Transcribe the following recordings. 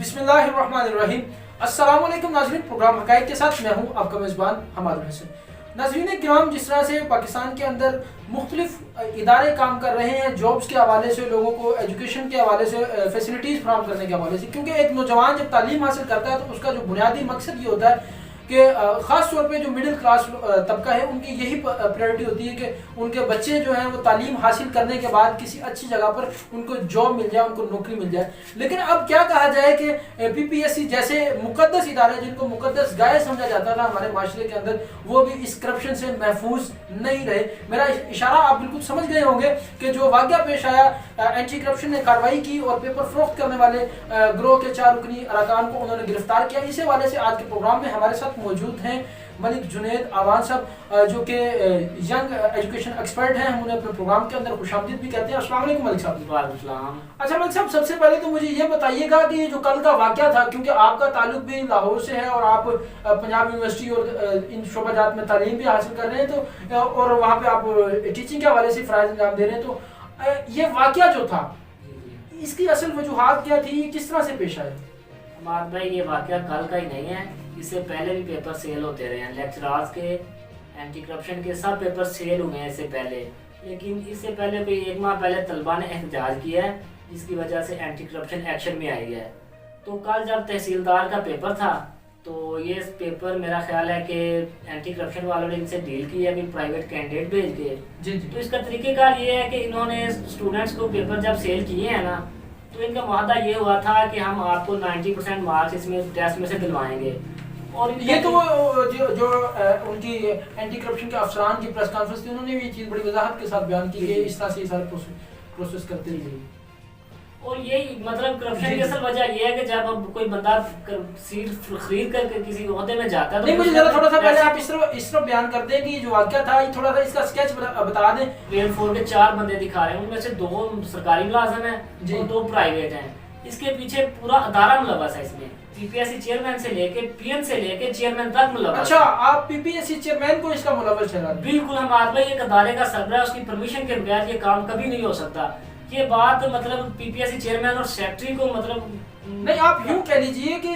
बिस्मिल्लाहिर्रहमानिर्रहीम। अस्सलाम वालेकुम नाज़रीन, प्रोग्राम हक़ाइक़ के साथ मैं हूँ आपका मेज़बान हमाद हसन। नाज़रीन किराम, जिस तरह से पाकिस्तान के अंदर मुख्तलिफ इदारे काम कर रहे हैं जॉब्स के हवाले से, लोगों को एजुकेशन के हवाले से, फैसिलिटीज़ फराहम करने के हवाले से, क्योंकि एक नौजवान जब तालीम हासिल करता है तो उसका जो बुनियादी मकसद ये होता है कि ख़ास तौर पे जो मिडिल क्लास तबका है उनकी यही प्रायोरिटी होती है कि उनके बच्चे जो हैं वो तालीम हासिल करने के बाद किसी अच्छी जगह पर उनको जॉब मिल जाए, उनको नौकरी मिल जाए। लेकिन अब क्या कहा जाए कि PPSC जैसे मुकद्दस इदारे जिनको मुकद्दस गाय समझा जाता था हमारे माशरे के अंदर, वो भी इस करप्शन से महफूज नहीं रहे। मेरा इशारा आप बिल्कुल समझ गए होंगे कि जो वाक़या पेश आया, एंटी करप्शन ने कार्रवाई की और पेपर फरोख्त करने वाले गिरोह के 4 रुकनी अरकान को उन्होंने गिरफ्तार किया। इसी हवाले से आज के प्रोग्राम में हमारे साथ मौजूद हैं मलिक जुनैद आवान साहब, जो कि यंग एजुकेशन एक्सपर्ट हैं। हम उन्हें अपने प्रोग्राम के अंदर खुशामदीद भी कहते हैं। अस्सलाम वालेकुम मलिक साहब। वालेकुम। अच्छा मलिक साहब, सबसे पहले तो मुझे ये बताइएगा कि जो कल का वाक़या था, क्योंकि आपका ताल्लुक भी लाहौर से है और आप पंजाब यूनिवर्सिटी और इन शोबाजात में तालीम भी हासिल कर रहे हैं, तो और वहाँ पे आप टीचिंग के हवाले से फ़राइज़ अंजाम दे रहे हैं, तो ये वाक़या जो था इसकी असल वजूहात क्या थी, किस तरह से पेश आए? हमारे भाई ये वाक़या कल का ही नहीं है, इससे पहले भी पेपर सेल होते रहे हैं। लेक्चरार्स के, एंटी करप्शन के सब पेपर सेल हुए हैं इससे पहले। लेकिन इससे पहले कोई 1 माह पहले तलबा ने एहतजाज किया है, जिसकी वजह से एंटी करप्शन एक्शन में आई है। तो कल जब तहसीलदार का पेपर था, तो ये पेपर मेरा ख्याल है कि एंटी करप्शन वालों ने इनसे डील की है कि प्राइवेट कैंडिडेट भेज के। तो इसका तरीक़ेकार ये है कि इन्होंने स्टूडेंट्स को पेपर जब सेल किए हैं ना, तो इनका वादा ये हुआ था कि हम आपको 90% मार्क्स इसमें टेस्ट में से दिलवाएंगे। और ये तो जो उनकी एंटी करप्शन के अफसरान की प्रेस कॉन्फ्रेंस थी, उन्होंने भी ये चीज़ बड़ी वजाहत के साथ बयान की कि इस तरह से ये सारे प्रोसेस करते रहिए। और यही मतलब करप्शन की असल वजह ये है कि जब अब कोई बंदा सीट खरीद कर किसी ओहदे में जाता है तो नहीं, मुझे जरा थोड़ा सा पहले आप इस तरह बयान कर दें कि जो वाक़या था, ये थोड़ा सा इसका स्केच बता दें। ग्रेड 4 के 4 बंदे दिखा रहे हैं, उनमें से 2 सरकारी मुलाजिम हैं और 2 प्राइवेट हैं। इसके पीछे पूरा अदारा मुलव्वस है। इसमें PPSC चेयरमैन से लेके PN से लेके चेयरमैन तक मुलव्वस। अच्छा, आप PPSC चेयरमैन को इसका मुलव्वस ठहरा दें? बिल्कुल। हम आदमी एक अदारे का सरबराह, उसकी परमिशन के बगैर ये काम कभी नहीं हो सकता। ये बात मतलब PPSC चेयरमैन और सेक्रेटरी को मतलब नहीं, आप यूं कह लीजिए कि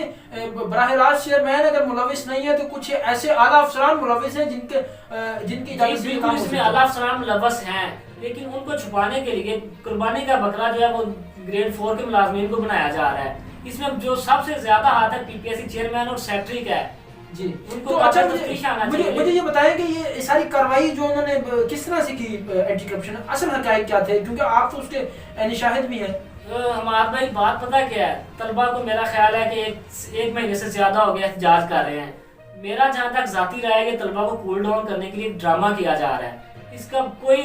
बराह रास्त चेयरमैन अगर मुलव्वस नहीं है तो कुछ ऐसे आला अफसरान मुलव्वस हैं जिनकी इजाजत से काम इसमें आला अफसरान मुलव्वस हैं, लेकिन उनको छुपाने के लिए कुर्बानी का बकरा जो है वो ग्रेड 4 के मुलाजमीन को बनाया जा रहा है। इसमें जो सबसे ज्यादा हाथ है PPSC चेयरमैन और सेक्रेटरी का है जी। उनको। तो अच्छा, मुझे ये बताएं कि ये सारी कार्रवाई जो उन्होंने किस तरह से की, एंटी करप्शन असल हक़ाइक़ क्या थे, क्योंकि आप तो उसके निशाहिद भी हैं। हमारा भाई बात पता क्या है, तलबा को मेरा ख्याल है कि एक महीने से ज्यादा हो गया एहतजाज कर रहे हैं। मेरा जहाँ तक जाती राय है कि तलबा को कूल डाउन करने के लिए ड्रामा किया जा रहा है। इसका कोई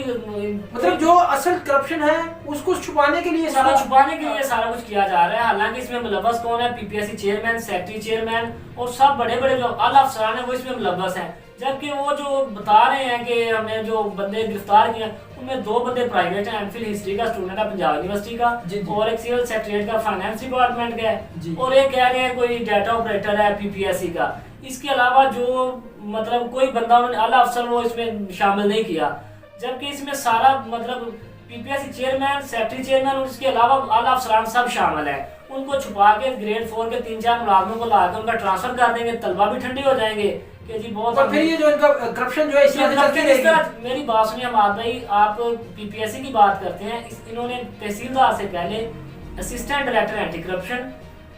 मतलब जो असल करप्शन है उसको छुपाने के लिए सारा कुछ किया जा रहा है। हालांकि इसमें मुलव्वस कौन है? PPSC चेयरमैन, सेक्रेटरी चेयरमैन और सब बड़े बड़े जो आला अफसरान है वो इसमें मुलव्वस हैं। जबकि वो जो बता रहे हैं कि हमने जो बंदे गिरफ्तार किए उनमें 2 बंदे प्राइवेट हैं, MPhil हिस्ट्री का स्टूडेंट है पंजाब यूनिवर्सिटी का, और एक सिविल सेक्रेटरीट का फाइनेंस डिपार्टमेंट का है, और एक कह रहे हैं कोई डाटा ऑपरेटर है PPSC का। इसके अलावा जो मतलब कोई बंदा उन्होंने आला अफसर वो इसमें शामिल नहीं किया। जबकि इसमें सारा मतलब PPSC चेयरमैन, सेक्रेटरी चेयरमैन और इसके अलावा आला अफसरान सब शामिल है। उनको छुपा के ग्रेड 4 के 3-4 मुलाजमों को लाकर उनका ट्रांसफर कर देंगे, तलबा भी ठंडे हो जाएंगे कि जी बहुत। और फिर ये जो इनका करप्शन जो है मेरी बात सुनिए हमाद भाई, आप PPSC की बात करते हैं, इन्होंने तहसीलदार से पहले असिस्टेंट डायरेक्टर एंटी करप्शन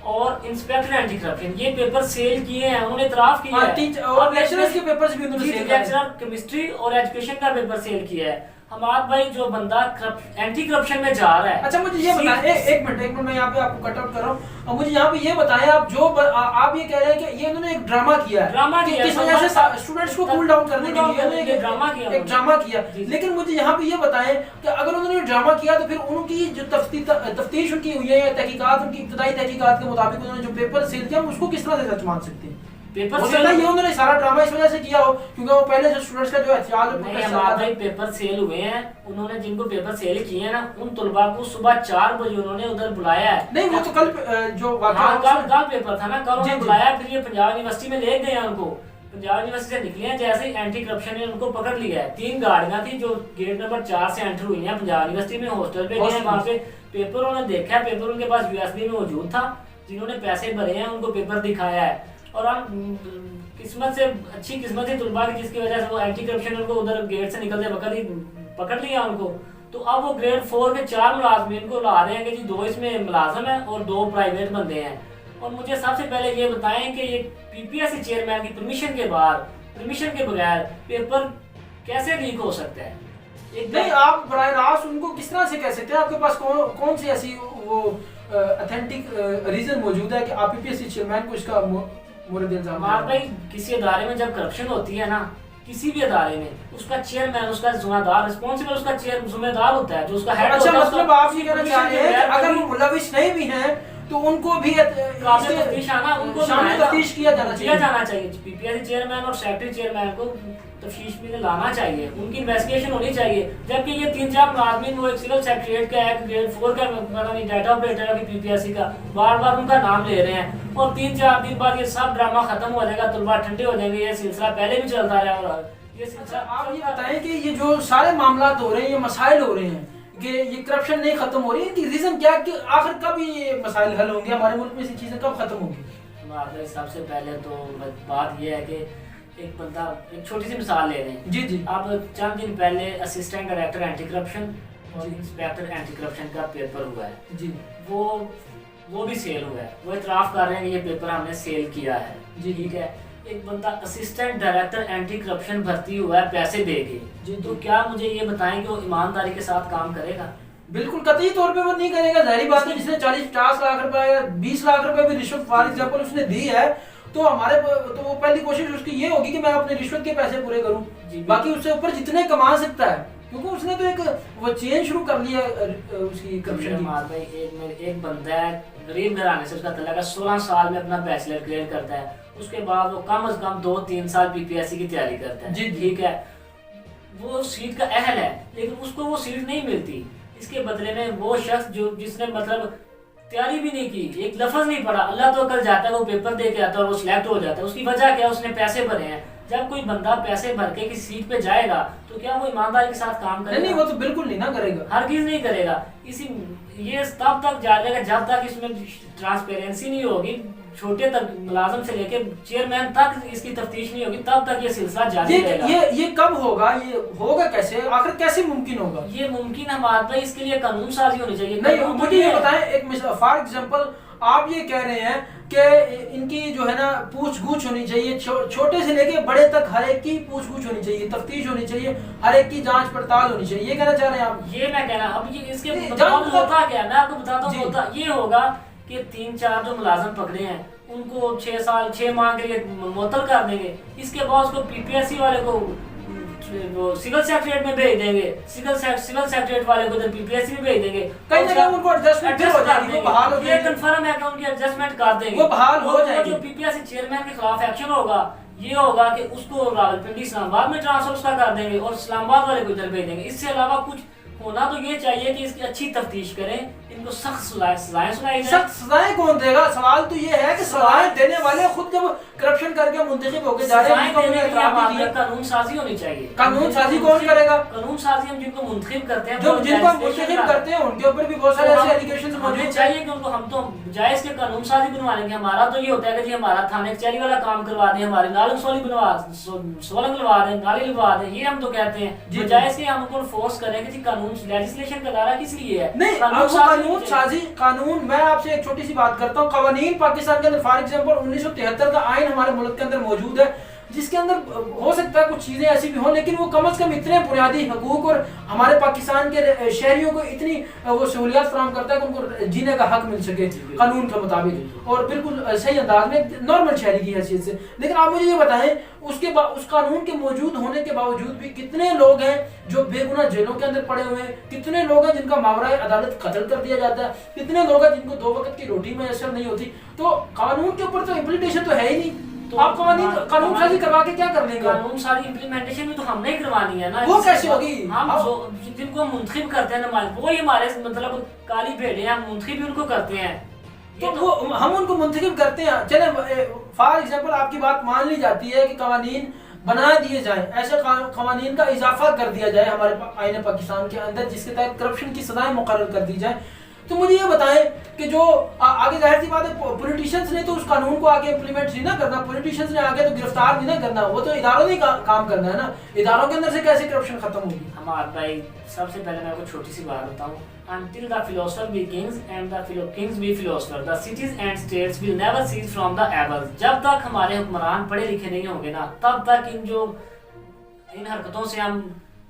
और इंस्पेक्टर एंटी करप्शन ये पेपर सेल किए हैं, उन्होंने इतराफ किया है। और लेक्चरर्स के पेपर्स भी उन्होंने सेल किए, लेक्चरर केमिस्ट्री और एजुकेशन का पेपर सेल किया है। हमाद भाई जो बंदा एंटी करप्शन में जा रहा है। अच्छा, मुझे ये बताएं, एक मिनट मैं यहाँ पे आपको कट आउट कर रहा हूँ, और मुझे यहाँ पे ये बताएं, आप ये कह रहे हैं कि ये उन्होंने एक ड्रामा किया किस वजह से स्टूडेंट्स को कूल डाउन करने के लिए एक ड्रामा किया। लेकिन मुझे यहाँ पे ये बताएं कि अगर उन्होंने ड्रामा किया तो फिर उनकी जो तफ्तीश उनकी हुई है या तहकीकात, उनकी इब्तदाई तहकीकात के मुताबिक उन्होंने जो पेपर सेल किया उसको किस तरह से सच मान सकते हैं? पेपर सेल ये उन्होंने सारा ड्रामा इस वजह से किया हो क्योंकि वो पहले जो स्टूडेंट्स का जो एहतियाज पेपर सेल हुए हैं, उन्होंने जिनको पेपर सेल किए हैं ना उन तलबा को सुबह 4 बजे उन्होंने उधर बुलाया है। नहीं, वो तो कल जो कल पेपर था ना, कल उन्होंने बुलाया, फिर ये पंजाब यूनिवर्सिटी में ले गए हैं उनको। पंजाब यूनिवर्सिटी से निकले हैं, जैसे ही एंटी करप्शन ने उनको पकड़ लिया है। 3 गाड़ियां थी जो गेट नंबर 4 से एंटर हुई हैं पंजाब यूनिवर्सिटी में, हॉस्टल पे गए हैं, वहाँ पे पेपर उन्होंने देखा, पेपर उनके पास USB में मौजूद था। जिन्होंने पैसे भरे हैं उनको पेपर दिखाया है, और हम किस्मत से अच्छी किस्मत है तलबा की, जिसकी वजह से वो एंटी करप्शन उनको उधर गेट से निकलते वक्त ही पकड़ लिया उनको। तो अब वो ग्रेड 4 के 4 मुलाजमीन को ला रहे हैं कि जी 2 इसमें मुलाजम हैं और 2 प्राइवेट बंदे हैं। और मुझे सबसे पहले ये बताएं कि ये पीपीएससी चेयरमैन की परमिशन के बगैर पेपर कैसे लीक हो सकता है? नहीं, आप बराह रास्त उनको किस तरह से कह सकते हैं? आपके पास कौन सी ऐसी वो ऑथेंटिक रीजन मौजूद है कि आप पीपीएससी चेयरमैन को इसका मोरद इल्जाम? भाई किसी अदारे में जब करप्शन होती है ना, किसी भी अदारे में, उसका चेयरमैन, उसका जिम्मेदार, रिस्पॉन्सिबल उसका जिम्मेदार होता है, जो उसका हेड होता है। मतलब आप ये कहना चाह रहे हैं कि अगर वो मुलविस नहीं भी हैं तो उनको भी तफ्तीश किया जाना चाहिए। पीपीएससी चेयरमैन और सेक्रेटरी चेयरमैन को तफ्तीश में लाना चाहिए, उनकी इन्वेस्टिगेशन होनी चाहिए। जबकि ये 3-4 मुलाजमीन, वो एक सिविल सेक्रेटरीट का, एक ग्रेड 4 का, पता नहीं डाटा ऑपरेटर है पीपीएससी का, बार बार उनका नाम ले रहे हैं, और 3-4 दिन बाद ये सब ड्रामा खत्म हो जाएगा, तलबा ठंडे हो जाएंगे। ये सिलसिला पहले भी चलता रहा और ये सिलसिला। आप ये बताएं कि ये जो सारे मामला हो रहे हैं, ये मसाइल हो रहे हैं कि ये करप्शन नहीं खत्म हो रही है, इनकी रीजन क्या, कि आखिर कब ये मसाइल हल होंगे? हमारे मुल्क में ऐसी चीजें कब खत्म होंगी? सबसे पहले तो बात ये है कि एक बंदा, एक छोटी सी मिसाल ले रहे हैं जी। आप चंद दिन पहले असिस्टेंट डायरेक्टर एंटी करप्शन और इंस्पेक्टर एंटी करप्शन का पेपर हुआ है जी, वो भी सेल हुआ है। वो इतराफ कर रहे हैं कि ये पेपर हमने सेल किया है जी, ठीक है। एक बंदा असिस्टेंट डायरेक्टर एंटी करप्शन भर्ती हुआ है पैसे दे के, तो क्या मुझे ये बताएं कि वो ईमानदारी के साथ काम करेगा? बिल्कुल कतई तौर पे वो नहीं करेगा। जाहिर बात है, जिसने 40-50 लाख रुपए या 20 लाख रुपए भी रिश्वत फॉर एग्जांपल उसने दी है, तो वो पहली कोशिश उसकी ये होगी कि मैं अपने रिश्वत के पैसे पूरे करूं, बाकी उससे ऊपर जितने कमा सकता है, क्योंकि उसने तो एक वो चेन शुरू कर लिया उसकी करप्शन की। एक बंदा है गरीब घराने से, उसका तलाक 16 साल में अपना बैचलर क्लियर करता है, उसके बाद वो कम से कम 2-3 साल पीपीएससी की तैयारी करता है, ठीक है। वो सीट का अहल है, लेकिन उसको वो सीट नहीं मिलती। इसके बदले में वो शख्स जिसने मतलब तैयारी भी नहीं की, एक लफ्ज नहीं पढ़ा, अल्लाह तो कल जाता है, वो पेपर दे के आता है और वो सिलेक्ट हो जाता है। उसकी वजह क्या है? उसने पैसे भरे हैं। जब कोई बंदा पैसे भर के किसी सीट पे जाएगा तो क्या वो ईमानदारी के साथ काम करेगा? नहीं, वो तो बिल्कुल नहीं ना करेगा, हरगिज़ नहीं करेगा। ये तब तक जारी रहेगा जब तक इसमें ट्रांसपेरेंसी नहीं होगी, छोटे तक मुलाजम से लेके चेयरमैन तक इसकी तफ्तीश नहीं होगी, तब तक ये सिलसिला जारी रहेगा। ये कब होगा? ये होगा कैसे? आखिर कैसे मुमकिन होगा? ये मुमकिन है बात भाई, इसके लिए कानून साजी होनी चाहिए। नहीं, मुझे ये बताएं, एक फॉर एग्जांपल आप ये कह रहे हैं कि इनकी जो है ना पूछ-गूछ होनी चाहिए, छोटे से लेके बड़े तक हर एक की पूछ-गूछ होनी चाहिए, तफ्तीश होनी चाहिए, हर एक की जांच पड़ताल होनी चाहिए, ये कहना चाह रहे हैं आप? ये मैं कहना, अब ये इसके होता क्या, मैं आपको बताता हूँ। होता ये होगा कि 3-4 जो मुलाजम पकड़े हैं उनको 6 माह के लिए मुअत्तल कर देंगे। इसके बाद उसको पीपीएससी वाले को सिविल सेक्रेटरीट में भेज देंगे, सिविल सेक्रेटरीट वाले को इधर पीपीएससी में भेज देंगे। कहीं ना कहीं उनको एडजस्टमेंट हो जाएगी, वो बहाल हो जाएगी। ये कंफर्म है कि उनकी एडजस्टमेंट कर देंगे, वो बहाल हो जाएगी। जो पीपीएससी चेयरमैन के खिलाफ एक्शन होगा, ये होगा कि उसको रावलपिंडी इस्लामाबाद में ट्रांसफर उसका कर देंगे और इस्लामाबाद वाले को इधर भेज देंगे। इससे अलावा कुछ होना तो ये चाहिए कि इसकी अच्छी तफ्तीश करें, इनको सख्त सजाएं सुनाई जाए। सख्त सजाएं कौन देगा? सवाल तो ये है कि सजाएं देने वाले खुद जब करप्शन करके मुंतखब होके जा रहे हैं, कानून साजी होनी चाहिए। कानून साजी कौन करेगा? कानून साजी हम जिनको मुंतखब करते हैं, जो जिनको मुंतखब करते हैं उनके ऊपर भी बहुत सारे ऐसे एलिगेशंस मौजूद चाहिए कि उनको हम तो जायज के कानून साजी बनवा लेंगे। हमारा तो ये होता है कि जी हमारा थाने कचहरी वाला काम करवा दें, हमारे नालम सोलंग लगा दें, नाली लगा दें, ये हम तो कहते हैं। जायज के हम उनको फोर्स करें कि जी कानून लेजिस्लेशन का दायरा किस लिए है? नहीं, कानून साजी कानून, मैं आपसे एक छोटी सी बात करता हूँ। कवानीन पाकिस्तान के अंदर फॉर एग्जांपल 1973 का आइन हमारे मुल्क के अंदर मौजूद है, जिसके अंदर हो सकता है कुछ चीजें ऐसी भी हो, लेकिन वो कम से कम इतने बुनियादी हकूक और हमारे पाकिस्तान के शहरियों को इतनी वो सहूलियत फराहम करता है कि उनको जीने का हक मिल सके कानून के मुताबिक और बिल्कुल सही अंदाज में नॉर्मल शहरी की हैसियत से। लेकिन आप मुझे ये बताएं, उस कानून के मौजूद होने के बावजूद भी कितने लोग हैं जो बेगुनाह जेलों के अंदर पड़े हुए हैं, कितने लोग हैं जिनका मामला अदालत कत्ल कर दिया जाता है, कितने लोग हैं जिनको 2 वक्त की रोटी मैसर नहीं होती। तो कानून के ऊपर तो इम्प्लीमेंटेशन तो है ही नहीं, तो आप कानून साजी करवा के क्या कर लेंगे? कानून साजी इम्प्लीमेंटेशन भी तो हमने ही करवानी है ना। वो कैसे होगी? हम जिनको मुंतखब करते हैं ना, वो ही हमारे मतलब काली भेड़े हैं, हम मुंतखब भी उनको करते हैं। तो वो हम उनको मुंतखब करते हैं। चले फॉर एग्जांपल आपकी बात मान ली जाती है कि कवानीन बना दिए जाए, ऐसे कवानीन का इजाफा कर दिया जाए हमारे आईन पाकिस्तान के अंदर जिसके तहत करप्शन की सजाएं मुकर्रर कर दी जाए, तो मुझे ये बताएं कि जो आगे जाहिर सी बात है पॉलिटिशियंस ने तो उस कानून को आगे इम्प्लीमेंट नहीं ना करना, पॉलिटिशियंस ने आगे तो गिरफ्तार नहीं ना करना, वो तो इदारों ने काम करना है ना, इदारों के अंदर से कैसे करप्शन खत्म होगी? हमारे भाई सबसे पहले मैं आपको छोटी सी बात बताऊं, until the philosopher be kings and the kings be philosopher, the cities and states will never cease from the above. जब तक हमारे हुक्मरान पढ़े लिखे नहीं होंगे ना, तब तक इन हरकतों से हम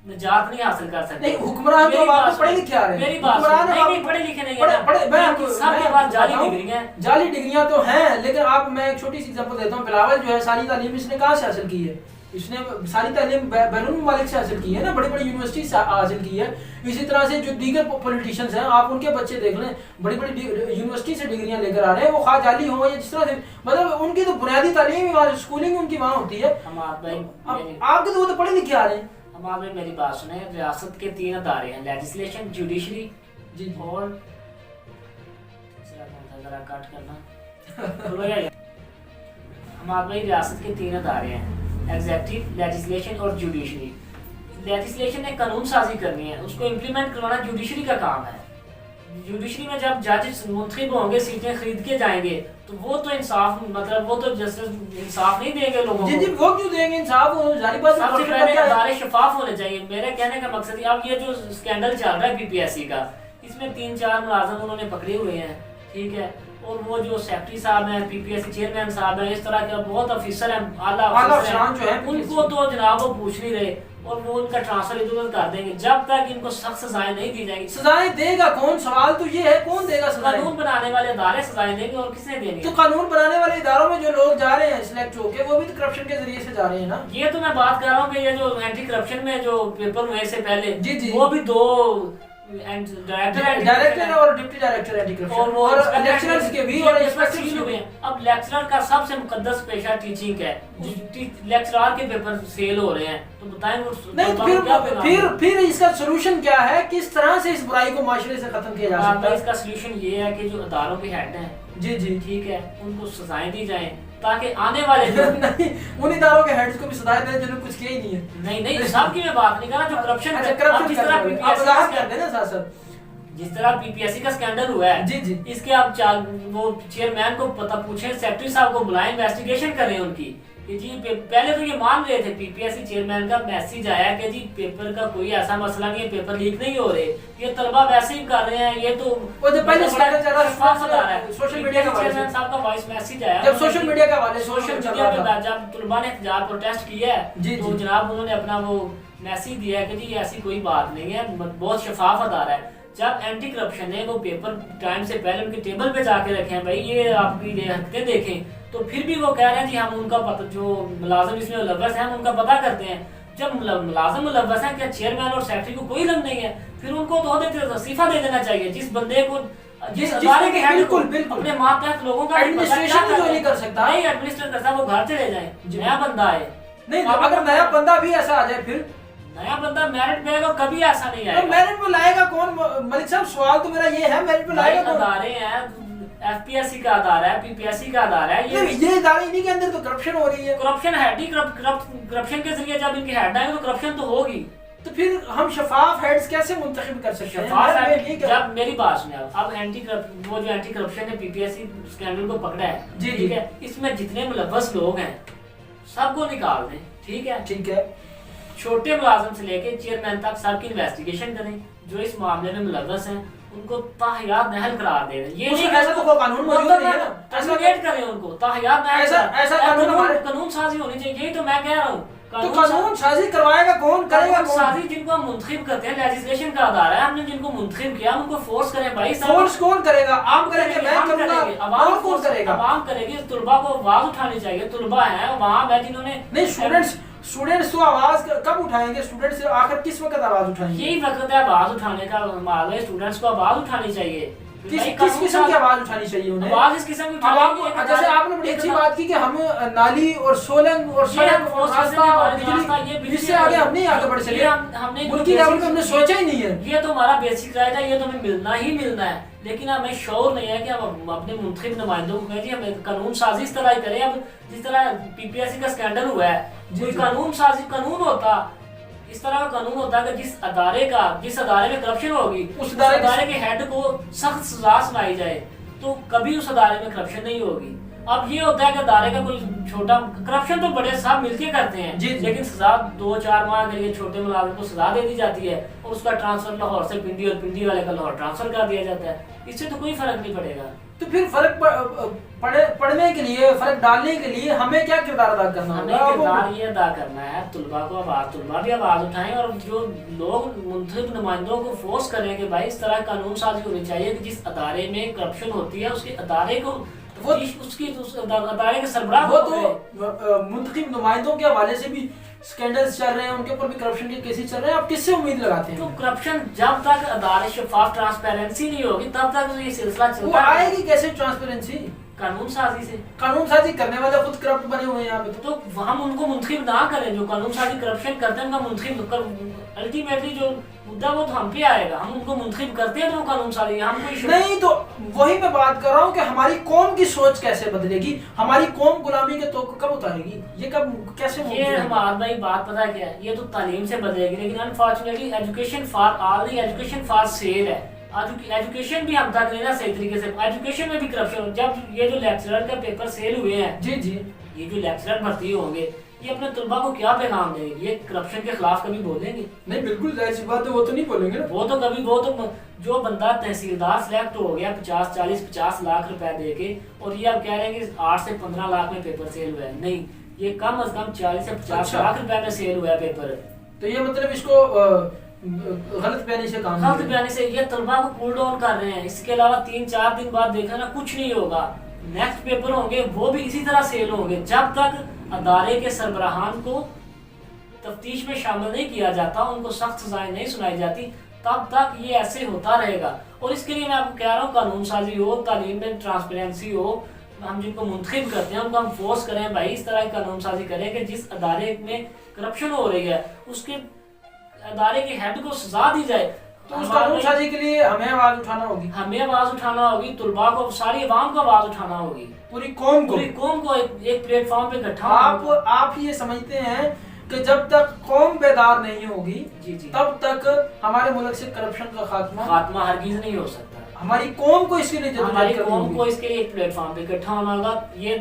निजात नहीं हासिल कर सकते। नहीं, हुक्मरान तो आपको पढ़े लिखे आ रहे हैं, मेरी बात नहीं पढ़े लिखे नहीं है, सबके पास जाली डिग्री है। जाली डिग्रियां तो हैं, लेकिन मैं एक छोटी सी एग्जांपल देता हूं। बिलावल जो है सारी तालीम इसने कहां से हासिल की है? इसने सारी तालीम बैरून ममालिक से हासिल की है ना, बड़ी बड़ी यूनिवर्सिटी से हासिल की है। इसी तरह से जो दीगर पॉलिटिशियंस हैं, आप उनके बच्चे देख लें, बड़ी बड़ी यूनिवर्सिटी से डिग्रियां लेकर आ रहे हैं, वो खा जाली हो या जिस तरह से, मतलब उनकी तो बुनियादी तालीम वहाँ स्कूलिंग उनकी वहाँ होती है। आपके तो वो तो पढ़े लिखे आ रहे हैं। हम आप मेरी बात सुने, रियासत के 3 अदारे हैं, लेजिस्लेशन, जुडिशरी जी और जरा कट करना हम आप रियासत के 3 अदारे हैं, एग्जेक्टिव, लेजिस्लेशन और जुडिशरी। लेजिस्लेशन ने कानून साजी करनी है, उसको इम्प्लीमेंट करवाना जुडिशरी का काम है। जुडिशरी में जब जज मुंतखब होंगे, सीटें खरीद के जाएंगे, तो वो तो इंसाफ, मतलब वो तो जस्टिस इंसाफ नहीं देंगे लोगों को। जी वो क्यों देंगे इंसाफ? जारी बात है, सबसे पहले अदारे शफाफ होने चाहिए। मेरे कहने का मकसद अब ये जो स्कैंडल चल रहा है पीपीएससी का, इसमें 3-4 मुलाजिम उन्होंने पकड़े हुए हैं, ठीक है, और वो जो सेक्रेटरी साहब हैं, पीपीएससी चेयरमैन साहब हैं, इस तरह के बहुत ऑफिसर हैं, आला अफसर जो है, उनको तो जनाब वो पूछ नहीं रहे और वो उनका ट्रांसफर इधर उधर कर देंगे जब तक इनको सख्त सजाएं नहीं दी जाएंगी। सजाएं देगा कौन? सवाल तो ये है, कौन देगा सजाएं? कानून बनाने वाले इदारे सजाएं देंगे, और किसने देंगे? तो कानून बनाने वाले इदारों में जो लोग जा रहे हैं सिलेक्ट होके, वो भी तो करप्शन के जरिए से जा रहे हैं ना। ये तो मैं बात कर रहा हूँ कि ये जो एंटी करप्शन में जो पेपर हुए से पहले, जी वो भी 2 डायरेक्टर और डिप्टी डायरेक्टर एंटी करप्शन और लेक्चरर्स के भी, और इंस्पेक्टर्स हुए हैं। अब लेक्चरर का सबसे मुकद्दस पेशा टीचिंग है, लेक्चरर के पेपर फेल हो रहे हैं, तो बताएं वो नहीं, फिर इसका सॉल्यूशन क्या है? किस तरह से इस बुराई को माशरे से खत्म किया जा सकता है? इसका सॉल्यूशन ये है कि जो अदारों के हेड हैं, जी ठीक है, उनको सजाएं दी जाएं ताकि आने वाले नहीं, उन इदारों के हेड्स को भी सजाएं दें जिन्होंने कुछ किया ही नहीं है। नहीं सबकी मैं बात नहीं कर रहा, जो करप्शन जिस तरह पीपीएससी का स्कैंडल हुआ है, जी इसके आप वो चेयरमैन को पता पूछे, सेक्रेटरी साहब को बुलाएं, इन्वेस्टिगेशन करें उनकी कि जी पहले तो ये मान रहे थे, पीपीएससी चेयरमैन का मैसेज आया कि जी पेपर का कोई ऐसा मसला नहीं है, पेपर लीक नहीं हो रहे, ये तलबा वैसे ही कर रहे हैं, ये तो पहले सोशल मीडिया का चेयरमैन साहब का वॉइस मैसेज आया, जब सोशल मीडिया का पे जब तलबा ने एहतजाज प्रोटेस्ट किया है, तो जनाब उन्होंने अपना वो मैसेज दिया कि जी ऐसी कोई बात नहीं है, बहुत शफाफ अदारा है। जब एंटी करप्शन ने वो पेपर टाइम से पहले उनके टेबल पे जाके रखे हैं, भाई ये आपकी हरकतें देखें, तो फिर भी वो कह रहे हैं जी हम उनका पता, जो मुलाजिम इसमें मुलव्वस हैं, हम उनका पता करते हैं। जब मुलाजिम मुलव्वस हैं, क्या चेयरमैन और सेक्रेटरी को कोई इल्म नहीं है? फिर उनको तो इस्तीफा दे देना चाहिए। जिस बंदे को, जिस अदारे के हेड को अपने मातहत लोगों का एडमिनिस्ट्रेशन जो नहीं कर सकता, नहीं एडमिनिस्ट्रेट करता, वो घर चले जाए, नया बंदा आए। नहीं, अगर नया बंदा भी ऐसा आ जाए, फिर नया बंदा मेरिट पे आएगा, कभी ऐसा नहीं आएगा। तो मेरिट में लाएगा कौन? मलिक साहब सवाल तो मेरा ये है, मेरिट में लाएगा कौन? अदारे हैं, एफपीएससी का अदारा है, पीपीएससी का अदारा है, ये इदारे, इन्हीं के अंदर तो करप्शन हो रही है। करप्शन हेड ही करप्शन के जरिए जब इनके हेड आएंगे तो करप्शन तो होगी। तो फिर हम शफाफ हेड्स कैसे मुंतखब कर सकते हैं? शफाफ हेड, जब मेरी बात सुनिए, अब वो जो एंटी करप्शन ने पीपीएससी स्कैंडल को पकड़ा है, ठीक है, इसमें जितने मुलव्वस लोग हैं सबको निकाल दें, ठीक है, छोटे मुलाजिम से लेके चेयरमैन तक सबकी इन्वेस्टिगेशन करें, जो इस मामले में मुलव्वस हैं उनको ताहियात नहल करार दे दें। ये नहीं ऐसा तो कोई कानून मौजूद नहीं है ना, टर्मिनेट करें उनको, ताहियात नहल, ऐसा कानून साजी होनी चाहिए, यही तो मैं कह रहा हूँ। तो कानून साजी करवाएगा कौन, करेगा कौन? साजी जिनको हम मुंतखब करते हैं, लेजिस्लेशन का अदारा है, हमने जिनको मुंतखब किया उनको फोर्स करें। भाई फोर्स कौन करेगा? आप करेंगे, मैं करूंगा, और कौन करेगा? आवाम करेगी। तुलबा को आवाज उठानी चाहिए, तुलबा है वहाँ है जिन्होंने, नहीं स्टूडेंट्स तो आवाज कब उठाएंगे? स्टूडेंट्स आखिर किस वक्त आवाज उठाएंगे? यही वक्त है आवाज उठाने का, मालूम स्टूडेंट्स को आवाज उठानी चाहिए। किस किस्म की आवाज उठानी चाहिए उन्हें? आवाज इस किस्म की उठानी, जैसे आपने बड़ी अच्छी बात की कि हम नाली और सोलंग और सड़क और रास्ता और बिजली, इससे आगे हम नहीं आगे बढ़ सके, हमने उनकी लेवल पे हमने सोचा ही नहीं है। ये तो हमारा बेसिक राइट है, ये तो हमें मिलना ही मिलना है, लेकिन हमें शौर नहीं है कि हम अपने मुंतखब नुमाइंदों को कहें जी हमें कानून साजी इस तरह ही करें। अब जिस तरह पीपीएससी का स्कैंडल हुआ है, कोई कानून साजी कानून होता इस तरह का कानून होता है कि जिस अदारे में करप्शन होगी उस उस अदारे के हेड को सख्त सजा सुनाई जाए, तो कभी उस अदारे में करप्शन नहीं होगी। अब ये होता है कि अदारे का कोई छोटा करप्शन तो बड़े साहब मिलके करते हैं, लेकिन सजा 2-4 माह के लिए छोटे मुलाजिम को सजा दे दी जाती है और उसका ट्रांसफर लाहौर से पिंडी और पिंडी वाले का लाहौर ट्रांसफर कर दिया जाता है। इससे तो कोई फर्क नहीं पड़ेगा। तो फिर फर्क पड़ने के लिए, फर्क डालने के लिए हमें क्या किरदार अदा करना हमें होगा? किरदार ये अदा करना है, तुलबा भी आवाज उठाएं और जो लोग मुंतखब नुमाइंदों को फोर्स करें कि भाई इस तरह कानून साजी होनी चाहिए कि जिस अदारे में करप्शन होती है उसके अदारे को उस अदारे के सरबराह वो तो मुंतखब नुमाइंदों के हवाले से भी स्कैंडल्स चल रहे हैं, उनके ऊपर भी करप्शन के केसेस चल रहे हैं। आप किससे उम्मीद लगाते हैं? तो करप्शन जब तक अदारे शफाफ ट्रांसपेरेंसी नहीं होगी तब तक तो ये सिलसिला वो चलता है। आएगी कैसे ट्रांसपेरेंसी? कानून साजी से। कानून साजी करने वाले खुद करप्ट बने हुए हैं यहाँ पे। तो हम उनको मुंतखब ना करें, जो कानून साजी करप्शन करते हैं उनका मुंतखब कर, अल्टीमेटली जो मुद्दा वो तो हम पे आएगा। हम उनको मुंतखब करते हैं तो कानून साजी हम कोई नहीं, तो वही मैं बात कर रहा हूँ कि हमारी कौम की सोच कैसे बदलेगी, हमारी कौम गुलामी के तोक कब उतारेगी, ये कब कैसे ये हमारा भाई बात पता है क्या है, ये तो तालीम से बदलेगी, लेकिन अनफॉर्चुनेटली एजुकेशन फॉर ऑल नहीं, एजुकेशन फॉर सेल है। एजुकेशन भी हम तक नहीं ना सही तरीके से, एजुकेशन में भी करप्शन। जब ये जो लेक्चरर का पेपर सेल हुए हैं, जी जी, ये जो लेक्चरर भर्ती होंगे ये अपने तलबा को क्या पैगाम देंगे? ये करप्शन के खिलाफ कभी बोलेंगे? नहीं, बिल्कुल जाहिर सी बात है, वो तो नहीं बोलेंगे ना। वो तो जो बंदा तहसीलदार सिलेक्ट हो गया 50 लाख रुपए दे के, और ये आप कह रहे हैं कि 8 से 15 लाख में पेपर सेल हुआ है। नहीं, ये कम से कम 40 से 50 लाख रुपए में सेल हुआ है पेपर। तो ये मतलब इसको गलत बयानी से काम, गलत बयानी से ये तलबा को कूल डाउन कर रहे हैं। इसके अलावा 3-4 दिन बाद देखा ना कुछ नहीं होगा, नेक्स्ट पेपर होंगे वो भी इसी तरह सेल होंगे। जब तक अदारे के सरबराहान को तफ्तीश में शामिल नहीं किया जाता, उनको सख्त सजाएं नहीं सुनाई जाती, तब तक ये ऐसे होता रहेगा। और इसके लिए मैं आपको कह रहा हूँ कानून साजी हो, तालीम में ट्रांसपेरेंसी हो, हम जिनको मुंतखब करते हैं उनको हम फोर्स करें भाई इस तरह की कानून साजी करें कि जिस अदारे में करप्शन हो रही है उसके अदारे के हेड को सजा दी जाए। तो उस कानून साजी के लिए हमें आवाज उठाना होगी, हमें आवाज उठाना होगी, तुलबा को, सारी अवाम को आवाज उठाना होगी, पूरी कौम को एक प्लेटफॉर्म पे इकट्ठा। आप ये समझते हैं कि जब तक कौम बेदार नहीं होगी तब तक हमारे मुल्क से करप्शन का खात्मा हरगिज नहीं हो सकता। हमारी कौम को इसके लिए एक प्लेटफॉर्म पे इकट्ठा होना होगा। ये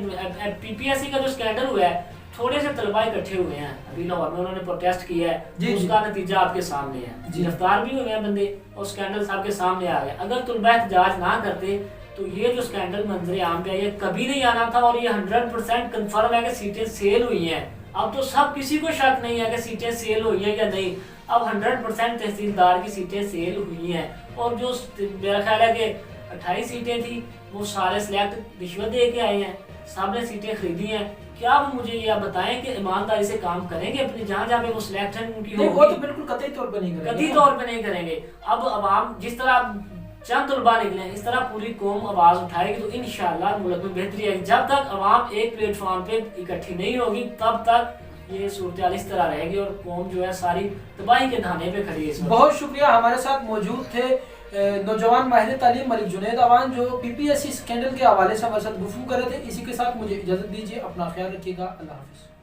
पीपीएससी का जो स्कैंडल हुआ है, थोड़े से तलबा इकट्ठे हुए हैं अभी लाहौर में, उन्होंने प्रोटेस्ट किया है, उसका नतीजा आपके सामने है, गिरफ्तार भी हुए हैं बंदे और स्कैंडल आपके सामने आ गए। अगर तलबा एहतजाज ना करते तो ये जो स्कैंडल मंजरे आम पे ये कभी नहीं आना था। और ये 100% कंफर्म है कि सीटें सेल हुई हैं। अब तो सब किसी को शक नहीं है कि सीटें सेल हुई हैं या नहीं। अब 100% तहसीलदार की सीटें सेल हुई हैं। और जो मेरा ख्याल है कि 28 सीटें थी वो सारे सिलेक्ट रिश्वत दे के आए हैं, सब ने सीटें खरीदी हैं। क्या वो मुझे ये बताएं कि ईमानदारी से काम करेंगे अपने जहाँ जहाँ पे वो सिलेक्शन उनकी नहीं, वो तो बिल्कुल कतई तौर पे नहीं करेंगे, कतई तौर पे नहीं करेंगे। अब अवाम जिस तरह चंद तलबा निकले इस तरह पूरी कौम आवाज उठाएगी तो इंशाअल्लाह मुल्क में बेहतरी आएगी। जब तक अवाम एक प्लेटफॉर्म पे इकट्ठी नहीं होगी तब तक ये सूरत इस तरह रहेगी और कौम जो है सारी तबाही के धाने पे खड़ी है। बहुत शुक्रिया, हमारे साथ मौजूद थे नौजवान माहिर तालीम मलिक जुनैद अवान, जो पीपीएससी स्कैंडल के हवाले से हमारे साथ गुफ्तगू कर रहे थे। इसी के साथ मुझे इजाज़त दीजिए, अपना ख्याल रखिएगा, अल्लाह हाफिज़।